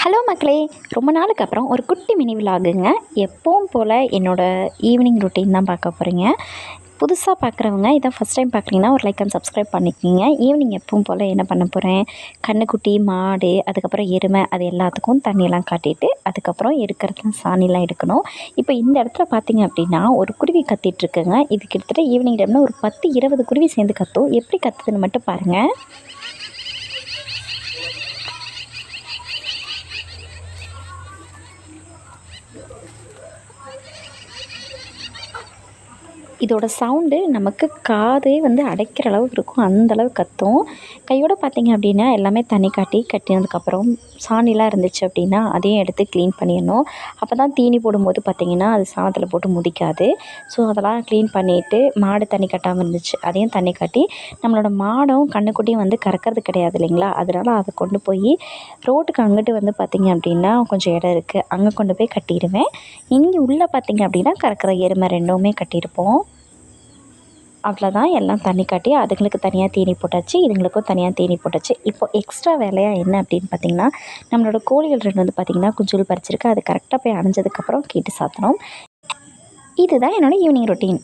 Hello மக்களே, ரொம்ப நாளுக்கு அப்புறம் ஒரு குட்டி மினி விலாகுங்க. எப்பவும் போல் என்னோடய ஈவினிங் ரொட்டீன் தான் பார்க்க போகிறீங்க. புதுசாக பார்க்குறவங்க இதான் ஃபஸ்ட் டைம் பார்க்குறீங்கன்னா ஒரு லைக் அண்ட் சப்ஸ்கிரைப் பண்ணிக்கோங்க. ஈவினிங் எப்பவும் போல் என்ன பண்ண போகிறேன், கன்றுக்குட்டி, மாடு, அதுக்கப்புறம் எருமை, அது எல்லாத்துக்கும் தண்ணியெல்லாம் காட்டிட்டு அதுக்கப்புறம் இருக்கிறதுலாம் சாணிலாம் எடுக்கணும். இப்போ இந்த இடத்துல பார்த்திங்க அப்படின்னா ஒரு குருவி கத்திகிட்ருக்குங்க. இது கிட்டத்தட்ட ஈவினிங் டைமில் ஒரு 10-20 குருவி சேர்ந்து கத்தும். எப்படி கத்துதுன்னு மட்டும் பாருங்கள். இதோட சவுண்டு நமக்கு காதே அடைக்கிற அளவுக்கு இருக்கும். அந்தளவு கத்தும். கையோடு பார்த்திங்க அப்படின்னா எல்லாமே தண்ணி காட்டி கட்டினதுக்கப்புறம் சாணிலாம் இருந்துச்சு அப்படின்னா அதையும் எடுத்து க்ளீன் பண்ணிடணும். அப்போ தான் தீனி போடும்போது பார்த்திங்கன்னா அது சாணத்தில் போட்டு முதிக்காது. ஸோ அதெல்லாம் க்ளீன் பண்ணிவிட்டு, மாடு தண்ணி கட்டாமல் இருந்துச்சு அதையும் தண்ணி காட்டி, நம்மளோட மாடும் கன்றுக்குட்டியும் கறக்கிறது கிடையாது இல்லைங்களா, அதனால் அதை கொண்டு போய் ரோட்டுக்கு அங்கிட்டு பார்த்திங்க அப்படின்னா கொஞ்சம் இடம் இருக்குது, அங்கே கொண்டு போய் கட்டிடுவேன். இங்கே உள்ளே பார்த்திங்க அப்படின்னா கறக்கிற எருமை ரெண்டுமே கட்டியிருப்போம். அவ்வளோதான். எல்லாம் தண்ணி காட்டி அதுங்களுக்கு தனியாக தீனி போட்டாச்சு, இதுங்களுக்கும் தனியாக தீனி போட்டாச்சு. இப்போது எக்ஸ்ட்ரா வேலையாக என்ன அப்படின்னு பார்த்திங்கன்னா, நம்மளோட கோழிகள் 2 பார்த்திங்கன்னா குஞ்சுகள் பறிச்சிருக்கு. அது கரெக்டாக போய் அணைஞ்சதுக்கப்புறம் கீட்டு சாத்தணும். இதுதான் என்னோடய ஈவினிங் ரொட்டீன்.